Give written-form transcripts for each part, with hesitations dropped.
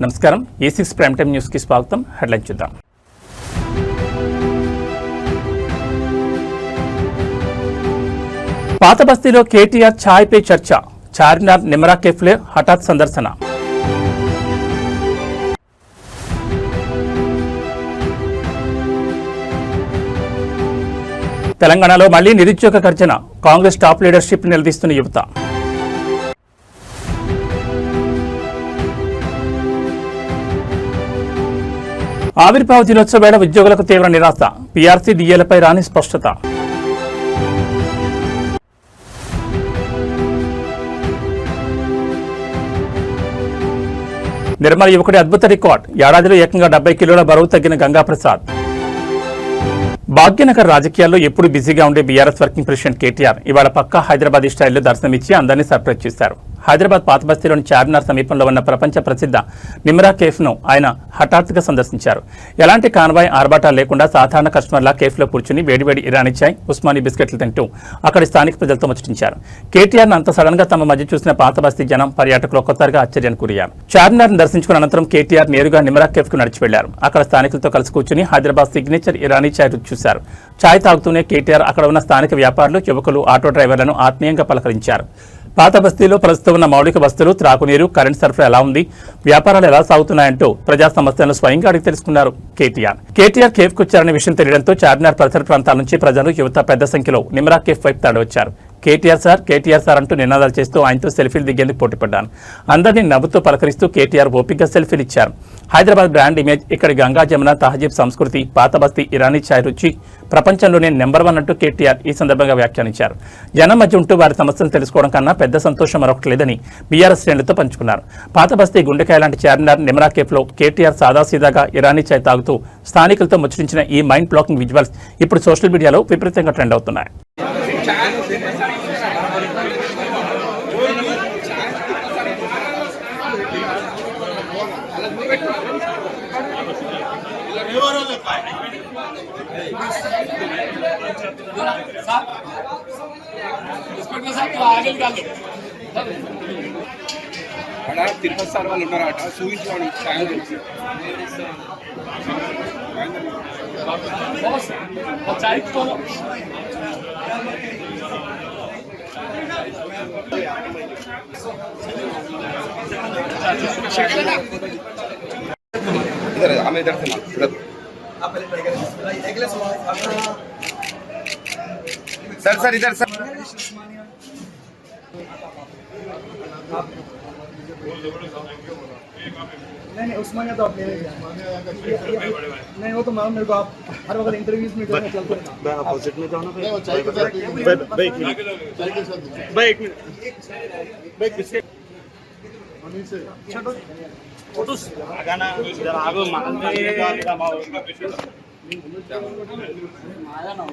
నమస్కారం A6 prime time news కి స్వాగతం. హెడ్లైన్ చూద్దాం. పాత బస్తీలో కేటీఆర్ ఛాయ్ పే చర్చ, చార్మినార్ నిమ్రా కేఫ్లో హఠాత్ సందర్శన. తెలంగాణలో మళ్లీ నిరుద్యోగ గర్జన, కాంగ్రెస్ టాప్ లీడర్షిప్ నిలదీస్తున్న యువత. ఆవిర్భావ దినోత్సవ వేళ ఉద్యోగులకు తీవ్ర నిరాశ, పీఆర్సీ డిఏలపై రాని స్పష్టత. నిర్మల యువకుడి అద్భుత రికార్డ్, ఏడాదిలో ఏకంగా 70 కిలోల బరువు తగ్గిన గంగాప్రసాద్. భాగ్యనగర్ రాజకీయాల్లో ఎప్పుడు బిజీగా ఉండే బీఆర్ఎస్ వర్కింగ్ ప్రెసిడెంట్ కేటీఆర్ ఇవాళ పక్కా హైదరాబాద్ స్టైల్లో దర్శనమిచ్చి అందరినీ సర్ప్రైజ్ చేశారు. హైదరాబాద్ పాత బస్తీలోని చార్మినార్ సమీపంలో ఉన్న ప్రపంచ ప్రసిద్ధ నిమ్రా కేఫ్ను ఆయన హఠాత్తుగా సందర్శించారు. ఎలాంటి కాన్వాయ్ ఆర్భాటాలు లేకుండా సాధారణ కస్టమర్లా కేఫ్లో కూర్చుని వేడివేడి ఇరానీ చాయ్, ఉస్మానీ బిస్కెట్లు తింటూ అక్కడి స్థానిక ప్రజలతో ముచ్చటించారు. కేటీఆర్ను అంత సడన్ గా తమ మధ్య చూసిన పాత బస్తీ జనం, పర్యాటకులు ఒక్కసారిగా ఆశ్చర్యానికి గురయ్యారు. చార్మినార్ను దర్శించుకున్న అనంతరం కేటీఆర్ నేరుగా నిమ్రా కేఫ్కు నడిచి వెళ్లారు. అక్కడ స్థానికులతో కలిసి కూర్చుని హైదరాబాద్ సిగ్నేచర్ ఇరానీ చాయ్ రుచి చూశారు. చాయ్ తాగుతూనే కేటీఆర్ అక్కడ ఉన్న స్థానిక వ్యాపారులు, యువకులు, ఆటో డ్రైవర్లను ఆత్మీయంగా పలకరించారు. పాత బస్తీలో ప్రస్తుతం ఉన్న మౌలిక వస్తువులు, త్రాగునీరు, కరెంట్ సరఫరా ఎలా ఉంది, వ్యాపారాలు ఎలా సాగుతున్నాయంటూ ప్రజా సమస్యలను స్వయంగా అడిగి తెలుసుకున్నారు కేటీఆర్ కేఫ్కు వచ్చారనే విషయం తెలియడంతో చార్మినార్ పరిసర ప్రాంతాల నుంచి ప్రజలు, యువత పెద్ద సంఖ్యలో నిమ్రా కేఫ్ వైపు తరలివచ్చారు. కేటీఆర్ సార్ అంటూ నినాదాలు చేస్తూ ఆయనతో సెల్ఫీలు దిగేందుకు పోటీపడ్డాను. అందరినీ నవ్వుతూ పలకరిస్తూ కేటీఆర్ ఓపికగా సెల్ఫీలు ఇచ్చారు. హైదరాబాద్ బ్రాండ్ ఇమేజ్, ఇక్కడి గంగా జమున తహజీబ్ సంస్కృతి, పాత బస్తీ ఇరానీ చాయ్ రుచి ప్రపంచంలోనే నెంబర్ 1 అంటూ కేటీఆర్ ఈ సందర్భంగా వ్యాఖ్యానించారు. జనం మధ్య ఉంటూ వారి సమస్యలు తెలుసుకోవడం కన్నా పెద్ద సంతోషం మరొకటి లేదని బీఆర్ఎస్ శ్రేణులతో పంచుకున్నారు. పాత బస్తీ గుండెకాయ లాంటి చార్మినార్ నిమ్రా కేఫ్లో కేటీఆర్ సాదాసీదాగా ఇరానీ చాయ్ తాగుతూ స్థానికులతో ముచ్చటించిన ఈ మైండ్ బ్లాకింగ్ విజువల్స్ ఇప్పుడు సోషల్ మీడియాలో విపరీతంగా ట్రెండ్ అవుతున్నాయి. తిరుపతి సార్ వాళ్ళు ఉన్నారట, చూపించుకోండి. आम्ही इधर से सर इधर सर नहीं उस्मानिया तो आप ले नहीं, वो तो मैम मेरे को आप हर वक्त इंटरव्यूज में चलते हैं। मैं अपोजिट में जाऊँ ना भाई, एक मिनट भाई बिस्किट से छोटो फोटोस आगाना जरा आगो मानते आया ना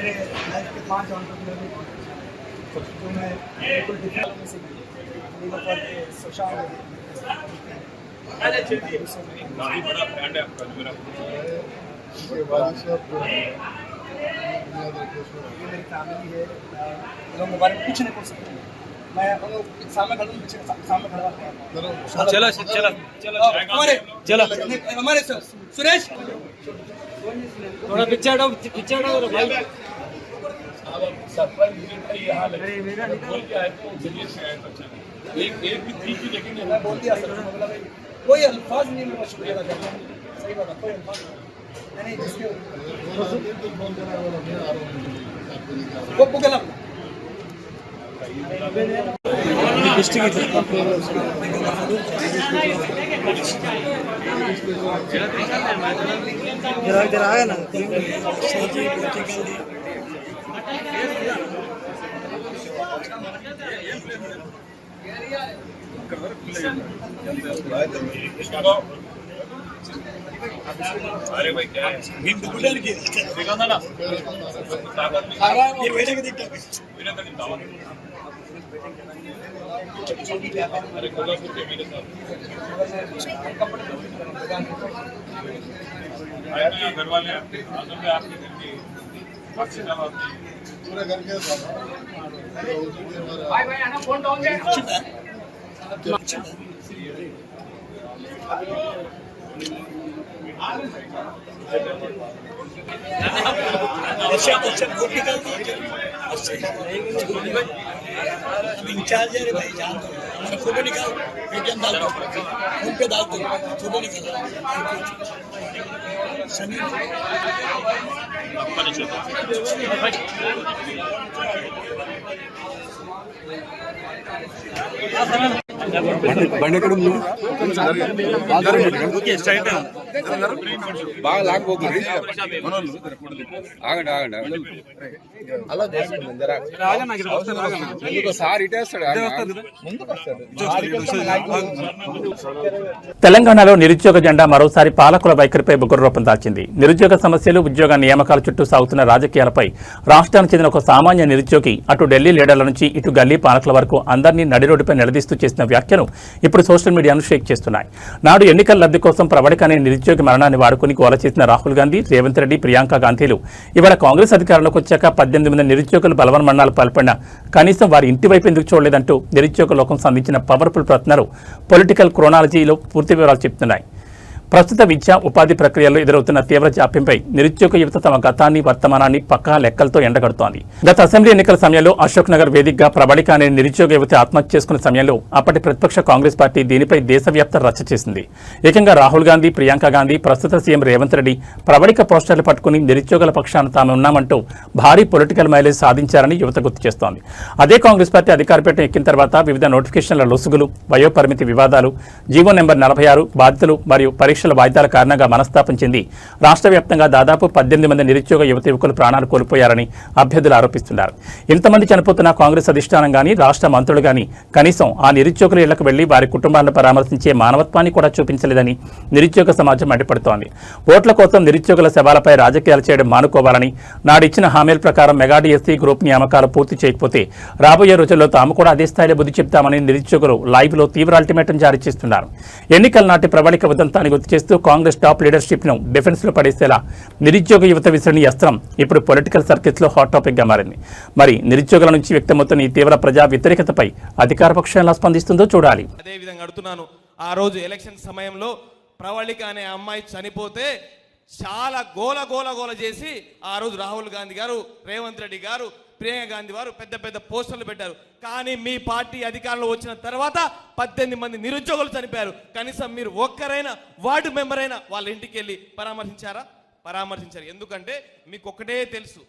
मेरे लाइफ के 5 एंटरप्रेन्योर जो मैं बिल्कुल डिफरेंट में से नीलोफर के सुशांत बड़ा ब्रांड है आपका मेरा ये मेरी फैमिली है, लोग मोबाइल में कुछ नहीं बोल सकते। मैं सामने खड़ा हूँ, सामने खड़ा हूँ। चलो हमारे सुरेश थोड़ा पिक्चर भाई। सरप्राइज यहाँ बोल के आए तो जरिए से आए अच्छा एक भी थी कि लेकिन मैं बोल दिया सर, कोई अल्फाज नहीं मैं शुक्रिया अदा करता हूँ। सही बात है, कोई अल्फाज नहीं जिसके वो गला जरा आया ना अरे भाई क्या है नींद बुलाने की देखा था ना ये बैठे के दिखता मेरे तक दावा अरे कोल्हापुर के मेरे साथ आए ना घर वाले आपके घर के पूरा करके इंचार्ज है भाई जान फोटो निकाल पेटीएम डाल दो फोन पे डाल दो फोटो निकाल బాగా లాక్కోకండి ఆగండి ఆగండి అలా చేసుకుంది సార్ ఇటేస్తాడు తెలంగాణలో నిరుద్యోగ జెండా మరోసారి పాలకుల వైఖరిపై బుగ్గరూపం దాల్చింది. నిరుద్యోగ సమస్యలు, ఉద్యోగ నియామకాల చుట్టూ సాగుతున్న రాజకీయాలపై రాష్ట్రానికి చెందిన ఒక సామాన్య నిరుద్యోగి అటు ఢిల్లీ లీడర్ల నుంచి ఇటు గల్లీ పాలకుల వరకు అందరినీ నడిరోడ్డుపై నిలదీస్తూ చేసిన వ్యాఖ్యలు ఇప్పుడు సోషల్ మీడియాను షేక్ చేస్తున్నాయి. నాడు ఎన్నికల లబ్ధి కోసం ప్రవళిక అనే నిరుద్యోగి మరణాన్ని వాడుకుని గోల చేసిన రాహుల్ గాంధీ, రేవంత్ రెడ్డి, ప్రియాంక గాంధీలు ఇవాళ కాంగ్రెస్ అధికారంలోకి వచ్చాక 18 మంది నిరుద్యోగులు బలవన్మరణాలు పాల్పడినా కనీసం వారి ఇంటి వైపు ఎందుకు చూడలేదంటూ నిరుద్యోగ లోకం సంధించిన పవర్ఫుల్ ప్రశ్నలు పొలిటికల్ క్రోనాలజీలో పూర్తి వివరాలు చెప్తున్నాయి. ప్రస్తుత విద్యా ఉపాధి ప్రక్రియల్లో ఎదురవుతున్న తీవ్ర జాప్యంపై నిరుద్యోగ యువత తమ గతాన్ని, వర్తమానాన్ని పక్కా లెక్కలతో ఎండగడుతోంది. గత అసెంబ్లీ ఎన్నికల సమయంలో అశోక్ నగర్ వేదికగా ప్రబళిక అనే నిరుద్యోగ యువతి ఆత్మహత్య చేసుకున్న సమయంలో అప్పటి ప్రతిపక్ష కాంగ్రెస్ పార్టీ దీనిపై దేశవ్యాప్త రచ్చ చేసింది. ఏకంగా రాహుల్ గాంధీ, ప్రియాంక గాంధీ, ప్రస్తుత సీఎం రేవంత్ రెడ్డి ప్రబళిక పోస్టర్లు పట్టుకుని నిరుద్యోగుల పక్షాన తాము ఉన్నామంటూ భారీ పొలిటికల్ మైలేజ్ సాధించారని యువత గుర్తు చేస్తోంది. అదే కాంగ్రెస్ పార్టీ అధికారపీఠం ఎక్కిన తర్వాత వివిధ నోటిఫికేషన్ల లొసుగులు, వయోపరిమితి వివాదాలు, జీవో నెంబర్ 46 బాధితులు మరియు పరీక్షల వాయిదాల కారణంగా మనస్తాపం చెంది రాష్ట్ర వ్యాప్తంగా దాదాపు 18 మంది నిరుద్యోగ యువకులు ప్రాణాలు కోల్పోయారని అభ్యర్థులు ఆరోపిస్తున్నారు. ఇంతమంది చనిపోతున్న కాంగ్రెస్ అధిష్టానం గానీ, రాష్ట్ర మంత్రులు గానీ కనీసం ఆ నిరుద్యోగుల ఇళ్లకు వెళ్లి వారి కుటుంబాలను పరామర్శించే మానవత్వాన్ని కూడా చూపించలేదని నిరుద్యోగ సమాజం మండిపడుతోంది. ఓట్ల కోసం నిరుద్యోగుల శవాలపై రాజకీయాలు చేయడం మానుకోవాలని, నాడిచ్చిన హామీల ప్రకారం మెగా డిఎస్సీ గ్రూప్ నియామకాలు పూర్తి చేయకపోతే రాబోయే రోజుల్లో తాము కూడా అదే స్థాయిలో బుద్ధి చెప్తామని నిరుద్యోగులు లైవ్ లో తీవ్ర అల్టిమేటం జారీ చేస్తున్నారు. ఎన్నికల నాటి ప్రబళిక ఉదంతాన్ని గుర్తు చేస్తూ కాంగ్రెస్ టాప్ లీడర్షిప్ ను డిఫెన్స్ లో పడేసేలా నిరుద్యోగ యువత విసిరిన అస్త్రం ఇప్పుడు పొలిటికల్ సర్కిల్స్ లో హాట్ టాపిక్ గా మారింది. మరి నిరుద్యోగుల నుంచి వ్యక్తమవుతున్న ఈ తీవ్ర ప్రజా వ్యతిరేకతపై అధికార పక్షం ఎలా స్పందిస్తుందో చూడాలి. అదే విధంగా అడుగుతున్నాను, ఆ రోజు ఎలక్షన్ సమయంలో ప్రవళిక అనే అమ్మాయి చనిపోతే చాలా గోల చేసి ఆ రోజు రాహుల్ గాంధీ గారు, రేవంత్ రెడ్డి గారు, ప్రియాంక గాంధీ వారు పెద్ద పెద్ద పోస్టర్లు పెట్టారు. కానీ మీ పార్టీ అధికారంలో వచ్చిన తర్వాత 18 మంది నిరుద్యోగులు చనిపోయారు. కనీసం మీరు ఒక్కరైనా వార్డు మెంబర్ అయినా వాళ్ళ ఇంటికి వెళ్ళి పరామర్శించారు. ఎందుకంటే మీకు ఒక్కటే తెలుసు,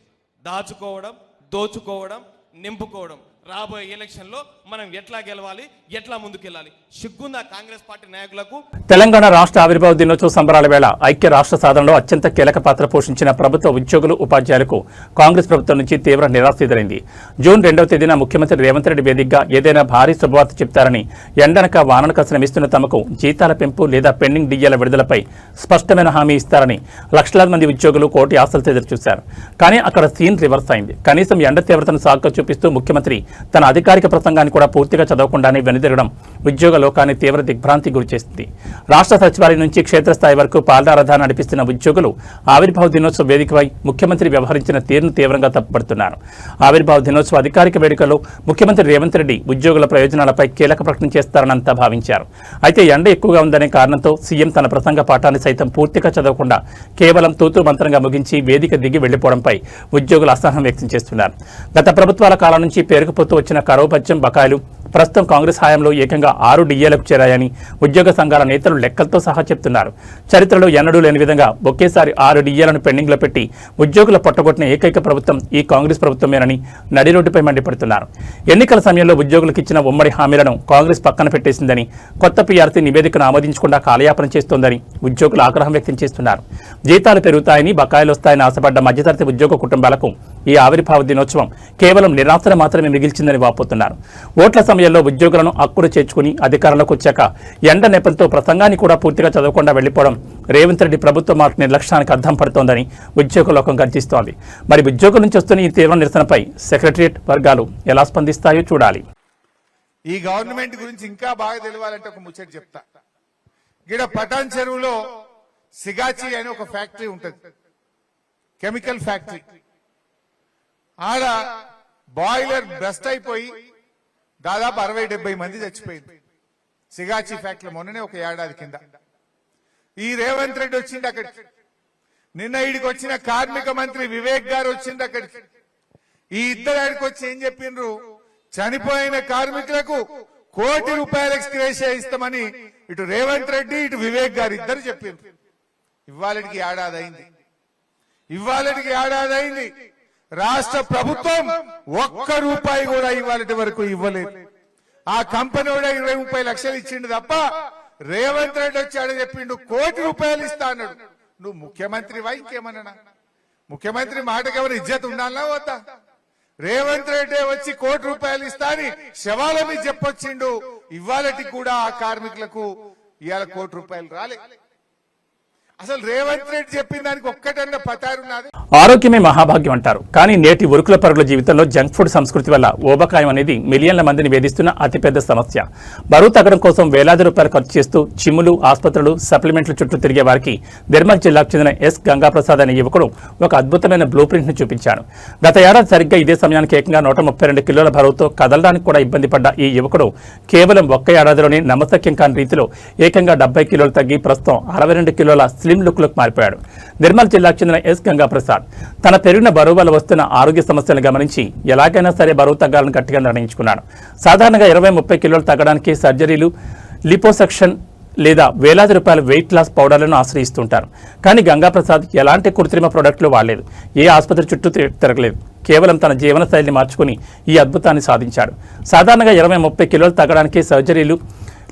దాచుకోవడం, దోచుకోవడం, నింపుకోవడం. రాబోయే ఎలక్షన్లో మనం ఎట్లా గెలవాలి, ఎట్లా ముందుకెళ్ళాలి? సిగ్గుందా కాంగ్రెస్ పార్టీ నాయకులకు? తెలంగాణ రాష్ట్ర ఆవిర్భావ దినోత్సవ సంబరాల వేళ ఐక్య రాష్ట్ర సాధనలో అత్యంత కీలక పాత్ర పోషించిన ప్రభుత్వ ఉద్యోగులు, ఉపాధ్యాయులకు కాంగ్రెస్ ప్రభుత్వం నుంచి తీవ్ర నిరాశ ఎదురైంది. జూన్ 2వ తేదీన ముఖ్యమంత్రి రేవంత్ రెడ్డి వేదికగా ఏదైనా భారీ శుభవార్త చెప్తారని, ఎండనక వాననక శ్రమిస్తున్న తమకు జీతాల పెంపు లేదా పెండింగ్ డిఏల విడుదలపై స్పష్టమైన హామీ ఇస్తారని లక్షలాది మంది ఉద్యోగులు కోటి ఆశలతో ఎదురుచూశారు. కానీ అక్కడ సీన్ రివర్స్ అయింది. కనీసం ఎండ తీవ్రతను సాకుగా చూపిస్తూ ముఖ్యమంత్రి తన అధికారిక ప్రసంగాన్ని కూడా పూర్తిగా చదవకుండానే వెనుదిరగడం ఉద్యోగ లోకాన్ని తీవ్ర దిగ్భ్రాంతి గురిచేస్తుంది. రాష్ట్ర సచివాలయం నుంచి క్షేత్రస్థాయి వరకు పాలనా రథాన్ని నడిపిస్తున్న ఉద్యోగులు ఆవిర్భావ దినోత్సవ వేదికపై ముఖ్యమంత్రి వ్యవహరించిన తీరును తీవ్రంగా తప్పుపడుతున్నారు. ఆవిర్భావ దినోత్సవ అధికారిక వేడుకలో ముఖ్యమంత్రి రేవంత్ రెడ్డి ఉద్యోగుల ప్రయోజనాలపై కీలక ప్రకటన చేస్తారనంతా భావించారు. అయితే ఎండ ఎక్కువగా ఉందనే కారణంతో సీఎం తన ప్రసంగ పాఠాన్ని సైతం పూర్తిగా చదవకుండా కేవలం తూతూ మంత్రంగా ముగించి వేదిక దిగి వెళ్లిపోవడంపై ఉద్యోగులు అసహనం వ్యక్తం చేస్తున్నారు. గత ప్రభుత్వాల కాలం నుంచి పేరుకుపోతూ వచ్చిన కరవు భత్యం బకాయిలు ప్రస్తుతం కాంగ్రెస్ హయాంలో ఏకంగా 6 డిఏలకు చేరాయని ఉద్యోగ సంఘాల నేతలు లెక్కలతో సహా చెప్తున్నారు. చరిత్రలో ఎన్నడూ లేని విధంగా ఒకేసారి 6 డిఏలను పెండింగ్లో పెట్టి ఉద్యోగుల పొట్టగొట్టిన ఏకైక ప్రభుత్వం ఈ కాంగ్రెస్ ప్రభుత్వమేనని నడిరోడ్డుపై మండిపడుతున్నారు. ఎన్నికల సమయంలో ఉద్యోగులకు ఇచ్చిన ఉమ్మడి హామీలను కాంగ్రెస్ పక్కన పెట్టేసిందని, కొత్త పీఆర్సీ నివేదికను ఆమోదించకుండా కాలయాపన చేస్తోందని ఉద్యోగులు ఆగ్రహం వ్యక్తం చేస్తున్నారు. జీతాలు పెరుగుతాయని, బకాయిలు వస్తాయని ఆశపడ్డ మధ్యతరగతి ఉద్యోగ కుటుంబాలకు ఈ ఆవిర్భావ దినోత్సవం కేవలం నిరాశను మాత్రమే మిగిల్చిందని వాపోతున్నారు. ఓట్ల సమయంలో ఉద్యోగులను అక్కుడు చేర్చుకుని అధికారంలోకి వచ్చాక ఎండ నెపంతో ప్రసంగాన్ని కూడా పూర్తిగా చదవకుండా వెళ్లిపోవడం రేవంత్ రెడ్డి ప్రభుత్వ మార్పు నిర్లక్ష్యానికి అద్దం పడుతోందని ఉద్యోగ లోకం గర్జిస్తోంది. మరి ఉద్యోగుల నుంచి వస్తున్న ఈ తీవ్ర నిరసనపై సెక్రటరియట్ వర్గాలు ఎలా స్పందిస్తాయో చూడాలి. ఈ గవర్నమెంట్ గురించి ఇంకా బాగా తెలియాలంటే ఒక ముచ్చట చెప్తా. గిడ పటాన్ చెరువులో సిగాచి అనే ఒక ఫ్యాక్టరీ ఉంటుంది, కెమికల్ ఫ్యాక్టరీ. ఆడ బాయిలర్ బెస్ట్ అయిపోయి దాదాపు 60-70 మంది చచ్చిపోయింది సిగాచి ఫ్యాక్టరీ మొన్ననే ఒక ఏడాది కింద. ఈ రేవంత్ రెడ్డి వచ్చింది అక్కడికి. నిన్న ఈడికి వచ్చిన కార్మిక మంత్రి వివేక్ గారు వచ్చింది అక్కడికి. ఈ ఇద్దరు ఆడికి వచ్చి ఏం చెప్పిండ్రు, చనిపోయిన కార్మికులకు ₹1 కోటి ఎక్స్గ్రేషియా ఇస్తామని ఇటు రేవంత్ రెడ్డి ఇటు వివేక్ గారు ఇద్దరు చెప్పిండ్రు. ఇవాళకి ఏడాది అయింది. రాష్ట్ర ప్రభుత్వం ₹1 కూడా ఇవాళటి వరకు ఇవ్వలేదు. ఆ కంపెనీ కూడా 20-30 లక్షలు ఇచ్చిండు తప్ప రేవంత్ రెడ్డి వచ్చాడు చెప్పిండు ₹1 కోటి ఇస్తా అన్నాడు. నువ్వు ముఖ్యమంత్రివా ఇంకేమన్నా? ముఖ్యమంత్రి మాటకి ఎవరు ఇజ్జత్ ఉండాలన్నా పోతా? రేవంత్ రెడ్డి వచ్చి ₹1 కోటి ఇస్తా అని శవాల మీద చెప్పొచ్చిండు. ఇవాళకి కూడా ఆ కార్మికులకు ఇవాళ ₹1 కోటి రాలే. అసలు రేవంత్ రెడ్డి చెప్పిన దానికి ఒక్కటన్నా పతారున్నది. ఆరోగ్యమే మహాభాగ్యం అంటారు. కానీ నేటి ఉరుకుల పరుగుల జీవితంలో జంక్ ఫుడ్ సంస్కృతి వల్ల ఊబకాయం అనేది మిలియన్ల మందిని వేధిస్తున్న అతిపెద్ద సమస్య. బరువు తగ్గడం కోసం వేలాది రూపాయలు ఖర్చు చేస్తూ జిమ్ములు, ఆసుపత్రులు, సప్లిమెంట్ల చుట్టూ తిరిగే వారికి నిర్మల్ జిల్లాకు చెందిన ఎస్ గంగాప్రసాద్ అనే యువకుడు ఒక అద్భుతమైన బ్లూ ప్రింట్ ను చూపించాడు. గత ఏడాది సరిగ్గా ఇదే సమయానికి ఏకంగా 132 కిలోల బరువుతో కదలడానికి కూడా ఇబ్బంది పడ్డ ఈ యువకుడు కేవలం ఒక్క ఏడాదిలోనే నమ్మశక్యం కాని రీతిలో ఏకంగా 70 కిలోలు తగ్గి ప్రస్తుతం 62 కిలోల స్లిమ్ లుక్ లకు మారిపోయాడు. నిర్మల్ జిల్లాకు చెందిన ఎస్ గంగాప్రసాద్ తన పెరిగిన బరువు వల్ల వస్తున్న ఆరోగ్య సమస్యలను గమనించి ఎలాగైనా సరే బరువు తగ్గాలని గట్టిగా నిర్ణయించుకున్నాడు. సాధారణంగా 20-30 కిలోలు తగ్గడానికి సర్జరీలు, లిపోసక్షన్ లేదా వేలాది రూపాయల వెయిట్ లాస్ పౌడర్లను ఆశ్రయిస్తుంటారు. కానీ గంగాప్రసాద్ ఎలాంటి కృత్రిమ ప్రొడక్టులు వాడలేదు, ఏ ఆసుపత్రి చుట్టూ తిరగలేదు. కేవలం తన జీవన శైలిని మార్చుకుని ఈ అద్భుతాన్ని సాధించాడు. సాధారణంగా 20-30 కిలోలు తగ్గడానికి సర్జరీలు,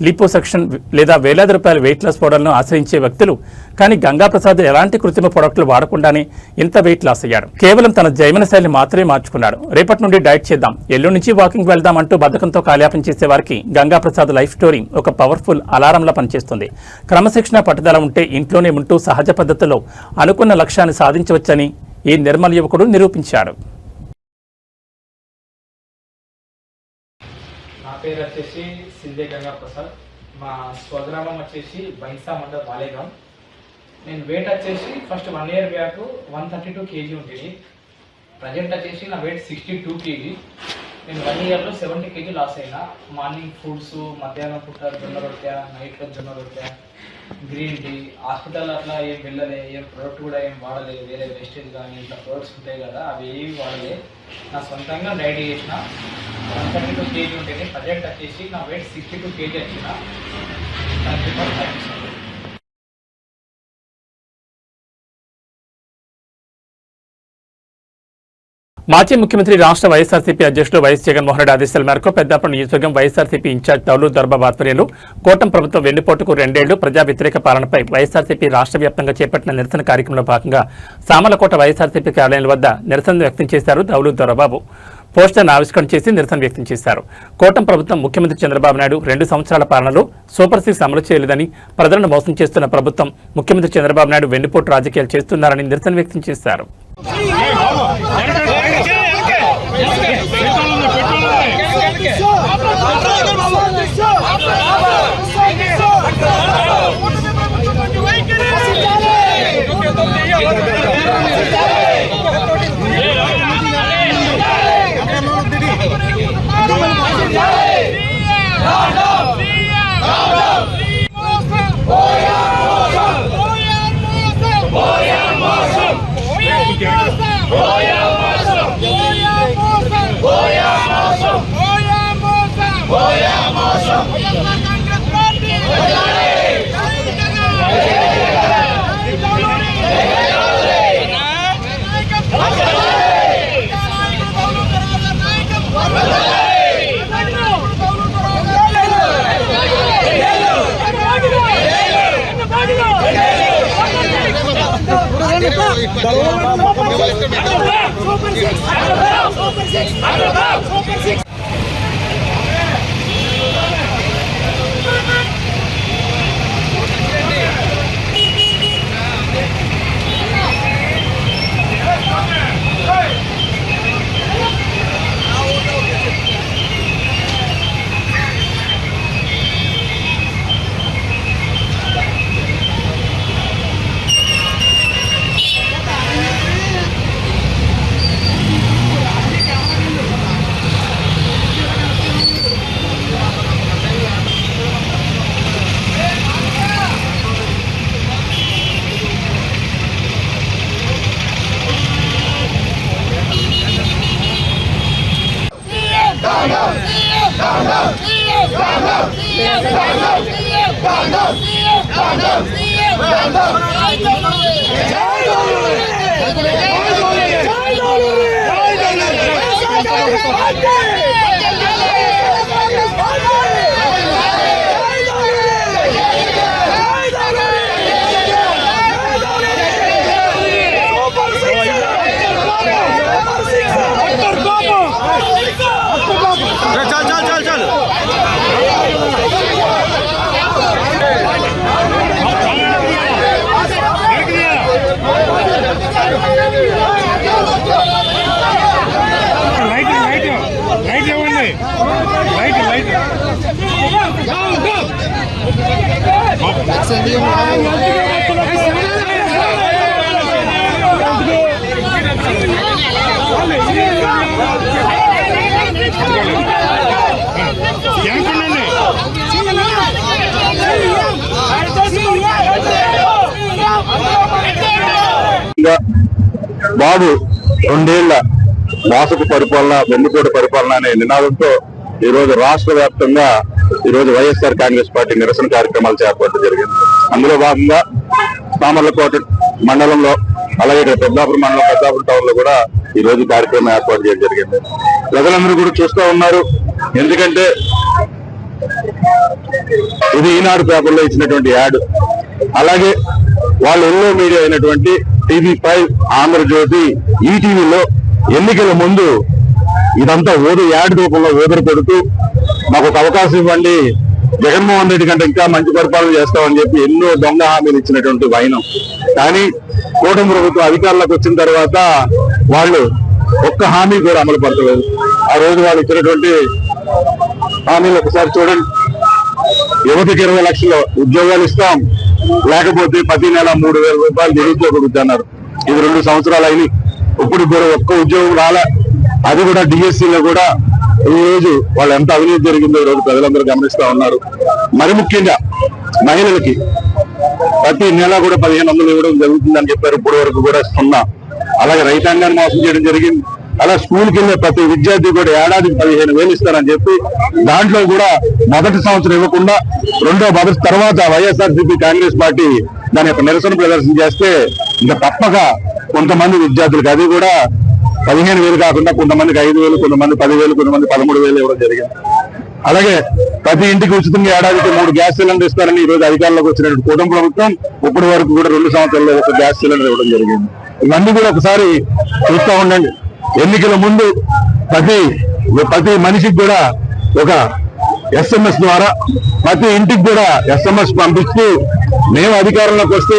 లిపోసక్షన్ లేదా వేలాది రూపాయల వెయిట్ లాస్ పౌడర్లను ఆశ్రయించే వ్యక్తులు. కానీ గంగాప్రసాద్ ఎలాంటి కృత్రిమ ప్రొడక్టులు వాడకుండానే ఇంత వెయిట్ లాస్ అయ్యాడు. కేవలం తన జీవన శైలిని మాత్రమే మార్చుకున్నాడు. రేపటి నుండి డైట్ చేద్దాం, ఎల్లుండి నుంచి వాకింగ్ వెళ్దాం అంటూ బద్ధకంతో కాలయాపన చేసే వారికి గంగాప్రసాద్ లైఫ్ స్టోరీ ఒక పవర్ఫుల్ అలారంలా పనిచేస్తుంది. క్రమశిక్షణ, పట్టుదల ఉంటే ఇంట్లోనే ఉంటూ సహజ పద్ధతిలో అనుకున్న లక్ష్యాన్ని సాధించవచ్చని ఈ నిర్మల్ యువకుడు నిరూపించాడు. నా పేరు వచ్చేసి సింధే గంగాప్రసాద్. మా స్వగ్రామం వచ్చేసి బైన్సా మండల్ బాలేగాం. నేను వెయిట్ వచ్చేసి ఫస్ట్ 1 ఇయర్ బ్యాక్ 132 kg ఉంటుంది. ప్రజెంట్ వచ్చేసి నా వెయిట్ 62 kg. నేను 1 ఇయర్లో 70 kg లాస్ అయినా. మార్నింగ్ ఫుడ్స్, మధ్యాహ్నం పూట జొన్న రొట్టె, నైట్లో జొన్న రొట్టె, గ్రీన్ టీ. హాస్పిటల్ అట్లా ఏం వెళ్ళలే, ఏం ప్రోడక్ట్ కూడా ఏం వాడలేదు. వేరే వేస్టేజ్ కానీ ఇట్లా ప్రోడక్ట్స్ ఉంటాయి కదా, అవి ఏమి వాడలే. నా సొంతంగా డైట్ చేసిన. 132 kg ఉంటుంది. ప్రజెంట్ వచ్చేసి నా వెయిట్ 62 kg వచ్చిన. మాజీ ముఖ్యమంత్రి రాష్ట్ర వైఎస్ఆర్సీపీ అధ్యక్షులు వైఎస్ జగన్మోహన్ రెడ్డి ఆదేశాల మేరకు పెద్దాపురం నియోజకవర్గం వైఎస్ఆర్సీపీ ఇన్ఛార్జ్ దౌలూద్ దర్బాబ్ ఆధ్వర్యంలో కూటమి ప్రభుత్వం వెన్నుపోటుకు 2 ఏళ్లు ప్రజా వ్యతిరేక పాలనపై వైఎస్ఆర్సీపీ రాష్ట్ర వ్యాప్తంగా చేపట్టిన నిరసన కార్యక్రమంలో భాగంగా సామర్లకోట వైఎస్ఆర్సీపీ కార్యాలయం వద్ద నిరసన వ్యక్తం చేశారు దౌలూద్ దర్బాబు. పోస్టర్ను ఆవిష్కరణ చేసి నిరసన వ్యక్తం చేశారు. కూటమి ప్రభుత్వం ముఖ్యమంత్రి చంద్రబాబు నాయుడు 2 సంవత్సరాల పాలనలో సూపర్ 6 అమలు చేయలేదని, ప్రజలను మోసం చేస్తున్న ప్రభుత్వం ముఖ్యమంత్రి చంద్రబాబు నాయుడు వెన్నుపోటు రాజకీయాలు చేస్తున్నారని నిరసన వ్యక్తం చేశారు. బాబు 2 ఏళ్ల మోసపు పరిపాలన, వెన్నుపోటు పరిపాలన అనే నినాదంతో ఈ రోజు రాష్ట్ర వ్యాప్తంగా ఈ రోజు వైఎస్ఆర్ కాంగ్రెస్ పార్టీ నిరసన కార్యక్రమాలు చేపట్టడం జరిగింది. అందులో భాగంగా సామర్లకోట మండలంలో, అలాగే పెద్దాపురం మండలం, పెద్దాపురం టౌన్ లో కూడా ఈ రోజు కార్యక్రమం ఏర్పాటు చేయడం జరిగింది. ప్రజలందరూ కూడా చూస్తూ ఉన్నారు. ఎందుకంటే ఇది ఈనాడు పేపర్లో ఇచ్చినటువంటి యాడ్, అలాగే వాళ్ళ ఎల్లో మీడియా అయినటువంటి TV5, ఆంధ్రజ్యోతి, ఈటీవీలో ఎన్నికల ముందు ఇదంతా యాడ్ రూపంలో ఓదరు పెడుతూ మాకు ఒక అవకాశం ఇవ్వండి, జగన్మోహన్ రెడ్డి కంటే ఇంకా మంచి పరిపాలన చేస్తామని చెప్పి ఎన్నో దొంగ హామీలు ఇచ్చినటువంటి వైనం. కానీ కూటమి ప్రభుత్వం అధికారంలోకి వచ్చిన తర్వాత వాళ్ళు ఒక్క హామీ కూడా అమలు పరచలేదు. ఆ రోజు వాళ్ళు ఇచ్చినటువంటి హామీలు ఒకసారి చూడండి. యువతకి 20 లక్షల ఉద్యోగాలు ఇస్తాం, లేకపోతే ప్రతి నెల 3,000 రూపాయలు నిరుద్యోగ వృత్తి అన్నారు. ఇది 2 సంవత్సరాలు అయినాయి, ఇప్పుడు కూడా ఒక్క ఉద్యోగం రాలే. అది కూడా డిఎస్సీలో కూడా ఈ రోజు వాళ్ళు ఎంత అవినీతి జరిగిందో ఈ రోజు ప్రజలందరూ గమనిస్తా ఉన్నారు. మరి ముఖ్యంగా మహిళలకి ప్రతి నెల కూడా 1,500 ఇవ్వడం జరుగుతుందని చెప్పారు, ఇప్పటి వరకు కూడా 0. అలాగే రైతాంగాన్ని మోసం చేయడం జరిగింది. అలా స్కూల్కి వెళ్ళే ప్రతి విద్యార్థి కూడా ఏడాదికి 15,000 ఇస్తారని చెప్పి దాంట్లో కూడా మొదటి సంవత్సరం ఇవ్వకుండా మొదటి తర్వాత వైఎస్ఆర్సీపీ కాంగ్రెస్ పార్టీ దాని యొక్క నిరసన ప్రదర్శన చేస్తే ఇంకా తప్పక కొంతమంది విద్యార్థులకు అది కూడా 15,000 కాకుండా కొంతమందికి 5,000, కొంతమంది 10,000, కొంతమంది 13,000 ఇవ్వడం జరిగింది. అలాగే ప్రతి ఇంటికి ఉచితంగా ఏడాదికి 3 గ్యాస్ సిలిండర్ ఇస్తారని ఈ రోజు అధికారంలోకి వచ్చినటువంటి కూటమి ప్రభుత్వం ఇప్పటి వరకు కూడా 2 సంవత్సరాల్లో 1 గ్యాస్ సిలిండర్ ఇవ్వడం జరిగింది. ఇవన్నీ కూడా ఒకసారి చూస్తూ ఉండండి. ఎన్నికల ముందు ప్రతి మనిషికి కూడా ఒక SMS ద్వారా ప్రతి ఇంటికి కూడా SMS పంపిస్తూ మేము అధికారంలోకి వస్తే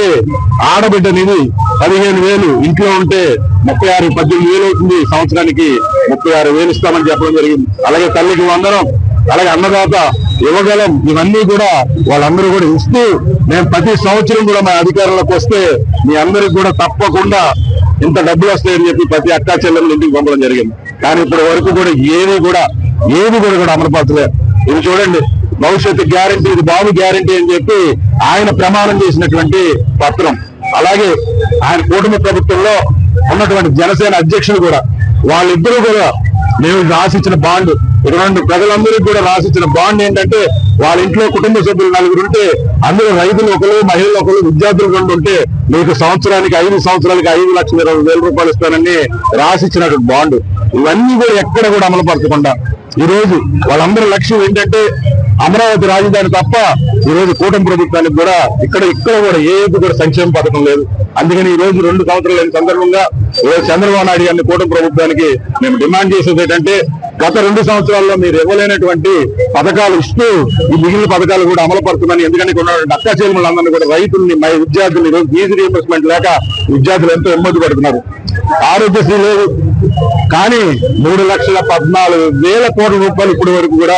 ఆడబిడ్డ నిధి 15,000 ఇంట్లో ఉంటే 18,000 అవుతుంది, సంవత్సరానికి 36,000 ఇస్తామని చెప్పడం జరిగింది. అలాగే తల్లికి వందనం, అలాగే అన్నదాత ఇవ్వగలం, ఇవన్నీ కూడా వాళ్ళందరూ కూడా ఇస్తూ మేము ప్రతి సంవత్సరం కూడా మా అధికారంలోకి వస్తే మీ అందరికి కూడా తప్పకుండా ఇంత డబ్బులు వస్తాయని చెప్పి ప్రతి అక్కా చెల్లెలు ఇంటికి పంపడం జరిగింది. కానీ ఇప్పటి వరకు కూడా ఏది కూడా అమలుపరచలేదు. ఇది చూడండి, భవిష్యత్తు గ్యారంటీ, ఇది బాబు గ్యారంటీ అని చెప్పి ఆయన ప్రమాణం చేసినటువంటి పత్రం. అలాగే ఆయన కూటమి ప్రభుత్వంలో ఉన్నటువంటి జనసేన అధ్యక్షులు కూడా వాళ్ళిద్దరూ కూడా మేము రాసిచ్చిన బాండ్, ఇటువంటి ప్రజలందరికీ కూడా రాసిచ్చిన బాండ్ ఏంటంటే వాళ్ళ ఇంట్లో కుటుంబ సభ్యులు 4 ఉంటే అందులో రైతులు 1, మహిళలు 1, విద్యార్థులు 2 ఉంటే మీకు సంవత్సరానికి 5 సంవత్సరాలకి 5,20,000 రూపాయలు ఇస్తానని రాసిచ్చినటువంటి బాండ్. ఇవన్నీ కూడా ఎక్కడ కూడా అమలుపరచకుండా ఈ రోజు వాళ్ళందరి లక్ష్యం ఏంటంటే అమరావతి రాజధాని తప్ప ఈ రోజు కూటమి ప్రభుత్వానికి కూడా ఇక్కడ కూడా ఏది కూడా సంక్షేమ పథకం లేదు. అందుకని ఈ రోజు 2 సంవత్సరాల సందర్భంగా చంద్రబాబు నాయుడు గారిని కూటమి ప్రభుత్వానికి మేము డిమాండ్ చేసేది ఏంటంటే గత 2 సంవత్సరాల్లో మీరు ఇవ్వలేనటువంటి పథకాలు ఇస్తూ ఈ మిగిలిన పథకాలు కూడా అమలు పడుతుందని. ఎందుకంటే ఉన్నటువంటి అక్కా చెల్లెములందరినీ కూడా రైతుల్ని, విద్యార్థులు ఈ రోజు ఫీజు రీయింబర్స్మెంట్ లేక విద్యార్థులు ఎంతో ఇబ్బంది పడుతున్నారు. ఆరోగ్యశ్రీ లేదు, కానీ 3,14,000 కోట్ల రూపాయలు ఇప్పటి వరకు కూడా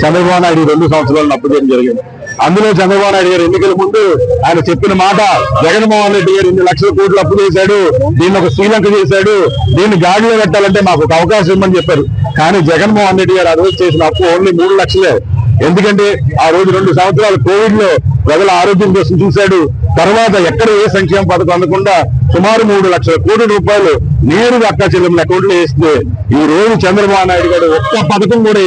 చంద్రబాబు నాయుడు 2 సంవత్సరాలను అప్పు చేయడం జరిగింది. అందులో చంద్రబాబు నాయుడు గారు ఎన్నికల ముందు ఆయన చెప్పిన మాట, జగన్మోహన్ రెడ్డి గారు 2 లక్షల కోట్లు అప్పు చేశాడు, దీన్ని ఒక శ్రీలంక చేశాడు, దీన్ని గాడిలో పెట్టాలంటే మాకు ఒక అవకాశం ఇవ్వమని చెప్పారు. కానీ జగన్మోహన్ రెడ్డి గారు ఆ రోజు చేసిన అప్పు ఓన్లీ 3 లక్షలే. ఎందుకంటే ఆ రోజు 2 సంవత్సరాలు కోవిడ్ లో ప్రజల ఆరోగ్యం కోసం చూశాడు. తర్వాత ఎక్కడ ఏ సంక్షేమ పథకం అందకుండా సుమారు 3 లక్షల కోట్ల రూపాయలు నేరుగా అక్క చెల్లెమ్మల అకౌంట్లో వేస్తే ఈ రోజు చంద్రబాబు నాయుడు గారు ఒక్క పథకం కూడా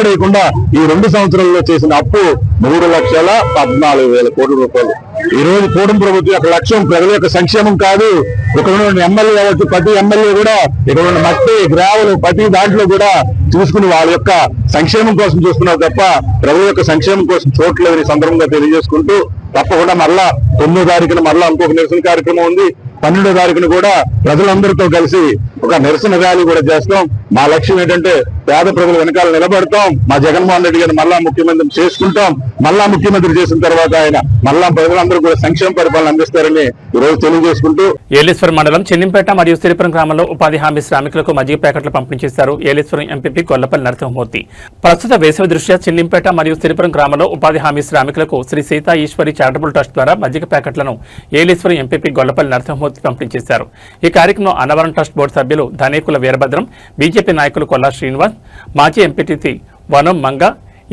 వేయకుండా ఈ 2 సంవత్సరాల్లో చేసిన అప్పు 3,14,000 కోట్ల రూపాయలు. ఈ రోజు కూటమి ప్రభుత్వం యొక్క లక్ష్యం ప్రజల యొక్క సంక్షేమం కాదు. ఇక్కడ ఉన్న ఎమ్మెల్యే కావచ్చు, ప్రతి ఎమ్మెల్యే కూడా ఇక్కడ ఉన్న మట్టి గ్రావెలు ప్రతి దాంట్లో కూడా చూసుకుని వాళ్ళ యొక్క సంక్షేమం కోసం చూస్తున్నారు తప్ప ప్రజల యొక్క సంక్షేమం కోసం చూడలేదు. ఈ సందర్భంగా తెలియజేసుకుంటూ తప్పకుండా మరలా 9వ తారీఖున మరలా ఇంకొక నిరసన కార్యక్రమం ఉంది. 12వ తారీఖున కూడా ప్రజలందరితో కలిసి ఒక నిరసన ర్యాలీ కూడా చేస్తాం. మా లక్ష్యం ఏంటంటే పేద ప్రజల వెనకాల నిలబడతాం. మా జగన్మోహన్ రెడ్డి గారిని మళ్ళా ముఖ్యమంత్రి చేసుకుంటాం. మళ్ళా ముఖ్యమంత్రి చేసిన తర్వాత ఆయన మళ్ళా ప్రజలందరూ కూడా సంక్షేమ పరిపాలన అందిస్తారని ఈ రోజు తెలియజేసుకుంటూ ఏలేశ్వరం మండలం చెన్నింపేట మరియు సిరిపురం గ్రామంలో ఉపాధి హామీ శ్రామికులకు మజ్జిగ ప్యాకెట్లు పంపిణీ చేశారు ఏలేశ్వరం ఎంపీపీ గొల్లపల్లి నరసింహమూర్తి. ప్రస్తుత వేసవి దృష్ట్యా చెన్నింపేట మరియు సిరిపురం గ్రామంలో ఉపాధి హామీ శ్రామికులకు శ్రీ సీతా ఈశ్వరి చారిటబుల్ ట్రస్ట్ ద్వారా మజ్జిగ ప్యాకెట్లను ఏలేశ్వరం ఎంపీపీ గొల్లపల్లి నరసింహమూర్తి పంపిణీ చేశారు. ఈ కార్యక్రమంలో అన్నవరం ట్రస్ట్ బోర్డు సభ్యులు ధనేకుల వీరభద్రం, బీజేపీ నాయకులు కొల్లా శ్రీనివాస్, మాజీ ఎంపీటీసీ వనం మంగ,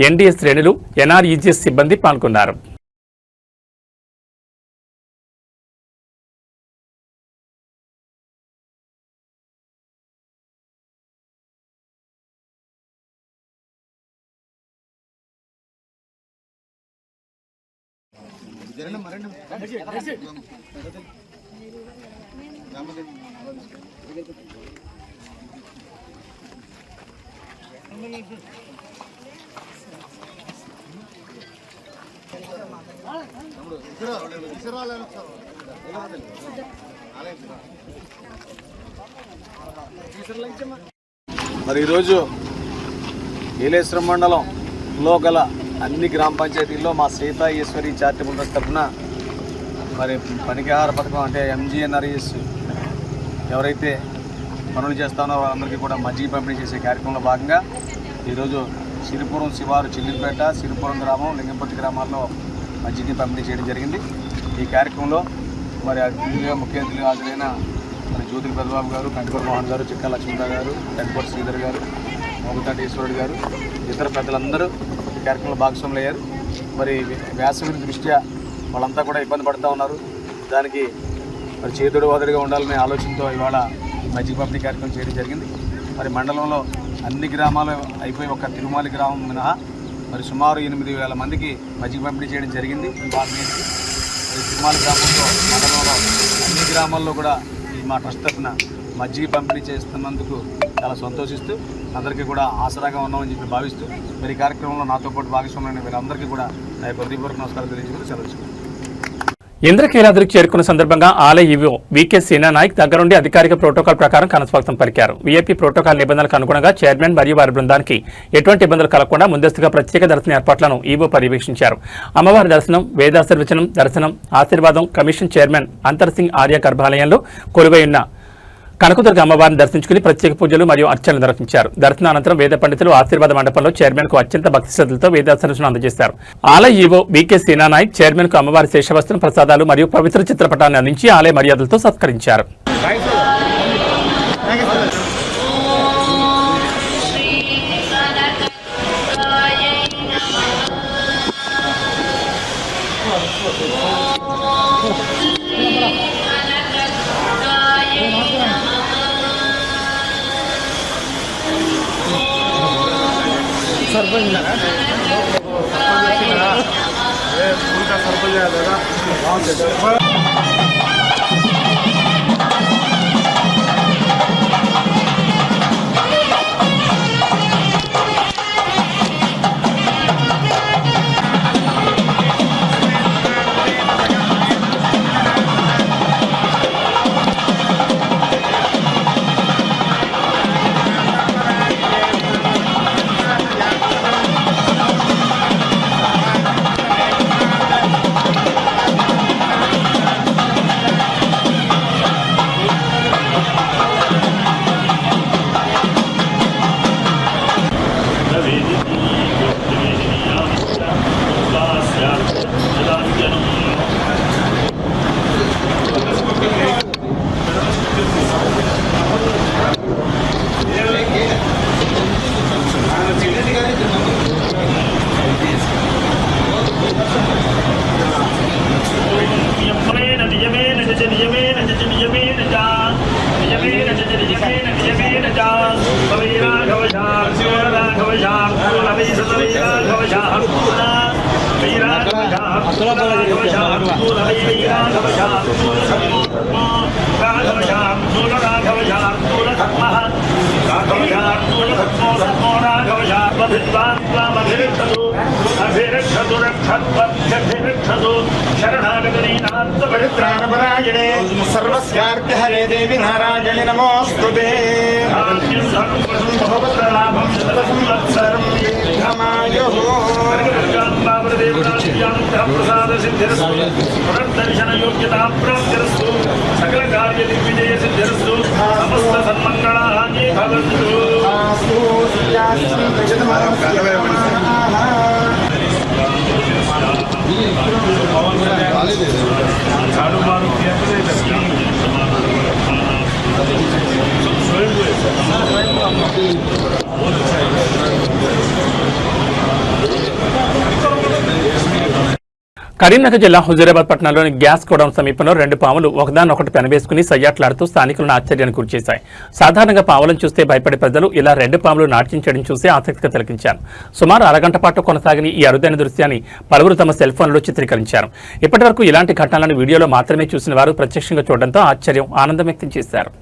ఎన్డీఏ శ్రేణులు, ఎన్ఆర్ఈజీఎస్ సిబ్బంది పాల్గొన్నారు. మరి ఈరోజు ఏలేశ్వరం మండలంలో గల అన్ని గ్రామ పంచాయతీల్లో మా సీతా ఈశ్వరి చారిటబుల్ ట్రస్ట్ తరఫున మరి పనికిహార పథకం అంటే ఎంజీఎన్ఆర్ఈఎస్ ఎవరైతే పనులు చేస్తానో వాళ్ళందరికీ కూడా మజ్జిగ పంపిణీ చేసే కార్యక్రమంలో భాగంగా ఈరోజు సిరిపురం శివారు, చిల్లిపేట, సిరిపురం గ్రామం, లింగంపతి గ్రామాల్లో మజ్జిగ పంపిణీ చేయడం జరిగింది. ఈ కార్యక్రమంలో మరి అతిథిగా ముఖ్య అతిథులు హాజరైన మరి జ్యోతుల పెద్దబాబు గారు, కంటిపూర్ మోహన్ గారు, చిక్కా లక్ష్మణరావు గారు, కంటిపూర్ శ్రీధర్ గారు, మోగుతాటి ఈశ్వరుడు గారు, ఇతర పెద్దలందరూ ఈ కార్యక్రమంలో భాగస్వాములు అయ్యారు. మరి వేసవి దృష్ట్యా వాళ్ళంతా కూడా ఇబ్బంది పడుతూ ఉన్నారు. దానికి మరి చేతుడు వదడిగా ఉండాలనే ఆలోచనతో ఇవాళ మజ్జిగ పంపిణీ కార్యక్రమం చేయడం జరిగింది. మరి మండలంలో అన్ని గ్రామాలు అయిపోయి ఒక తిరుమల గ్రామం మినహా మరి సుమారు 8,000 మందికి మజ్జిగ పంపిణీ చేయడం జరిగింది. వారి నుంచి మరి తిరుమల గ్రామంలో మండలంలో అన్ని గ్రామాల్లో కూడా ఈ మా ట్రస్ట్ తరఫున మజ్జిగ పంపిణీ చేస్తున్నందుకు చాలా సంతోషిస్తూ అందరికీ కూడా ఆసరాగా ఉన్నామని చెప్పి భావిస్తూ మరి ఈ కార్యక్రమంలో నాతో పాటు భాగస్వామ్యం వీరందరికీ కూడా నా యొక్క హృదయపూర్వక నమస్కారాలు తెలియజేసుకుని సెలవు. ఇంద్రకీలాద్రికి చేరుకున్న సందర్భంగా ఆలయ ఈవో వీకే సేనా నాయక్ దగ్గరుండి అధికారిక ప్రోటోకాల్ ప్రకారం ఘనస్వాగతం పలికారు. వీఐపీ ప్రోటోకాల్ నిబంధనలకు అనుగుణంగా చైర్మన్ మరియు వారి బృందానికి ఎటువంటి ఇబ్బందులు కలగకుండా ముందస్తుగా ప్రత్యేక దర్శన ఏర్పాట్లను ఈవో పర్యవేక్షించారు. అమ్మవారి దర్శనం, వేదాశీర్వచనం, దర్శనం, ఆశీర్వాదం కమిషన్ చైర్మన్ అంతర్ సింగ్ ఆర్య గర్భాలయంలో కొలువై ఉన్న కనకదుర్గ అమ్మవారిని దర్శించుకుని ప్రత్యేక పూజలు మరియు అర్చనలు నిర్వహించారు. దర్శనానంతరం వేద పండితులు ఆశీర్వాద మండపంలో చైర్మన్ కు అత్యంత భక్తి శ్రద్ధలతో వేదాశీర్వచనం అందజేశారు. ఆలయ ఈవో వీకే సేనా నాయక్ చైర్మన్ కు అమ్మవారి శేషవస్త్రం, ప్రసాదాలు మరియు పవిత్ర చిత్రపటాన్ని అందించి ఆలయ మర్యాదలతో సత్కరించారు. शरणागतरीनात्मपरित्राणपरायणे सर्वस्यार्थ-हरे देवी नारायणि नमोऽस्तुते। भवत्रलाभं शतसंवत्सरं दीर्घमायुः। पुनर्दर्शनयोग्यताप्राप्तिरस्तु सकलकार्यदिग्विजयसिद्धिरस्तु समस्त सन्मङ्गलानि भवन्तु। కరీంనగర్ జిల్లా హుజూరాబాద్ పట్టణంలోని గ్యాస్ గోడౌన్ సమీపంలో 2 పాములు ఒకదానొకటి పెనవేసుకుని సయ్యాట్లాడుతూ స్థానికులను ఆశ్చర్యానికి గురిచేశాయి. సాధారణంగా పాములను చూస్తే భయపడే ప్రజలు ఇలా 2 పాములు నాట్యం చేయడం చూసి ఆసక్తిగా తిలకించారు. సుమారు అరగంట పాటు కొనసాగిన ఈ అరుదైన దృశ్యాన్ని పలువురు తమ సెల్ ఫోన్లో చిత్రీకరించారు. ఇప్పటివరకు ఇలాంటి ఘటనలను వీడియోలో మాత్రమే చూసిన వారు ప్రత్యక్షంగా చూడడంతో ఆశ్చర్యం, ఆనందం వ్యక్తం చేశారు.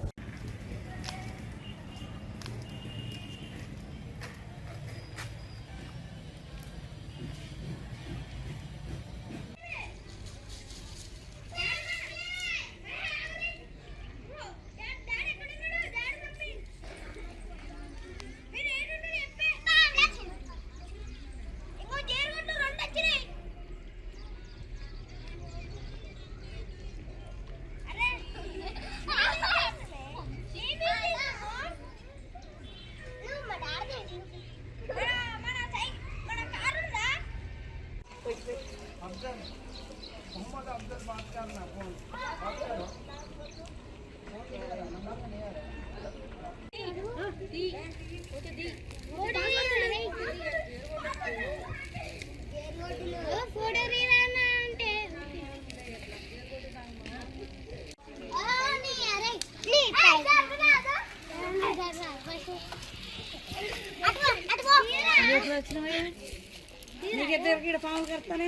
పాము కడతానే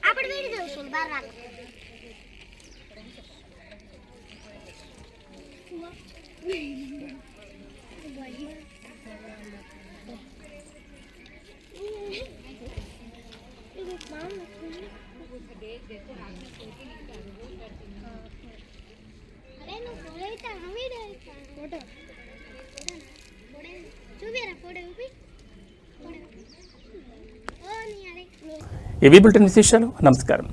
అప్పుడు వీడి చూసి బాగా అరే నువ్వు ఫోటో ఇస్తా వీడియో ఇస్తా ఫోటో చూపిరా ఫోటో చూపి ఇవి బులెటిన్ విశేషాలు. నమస్కారం.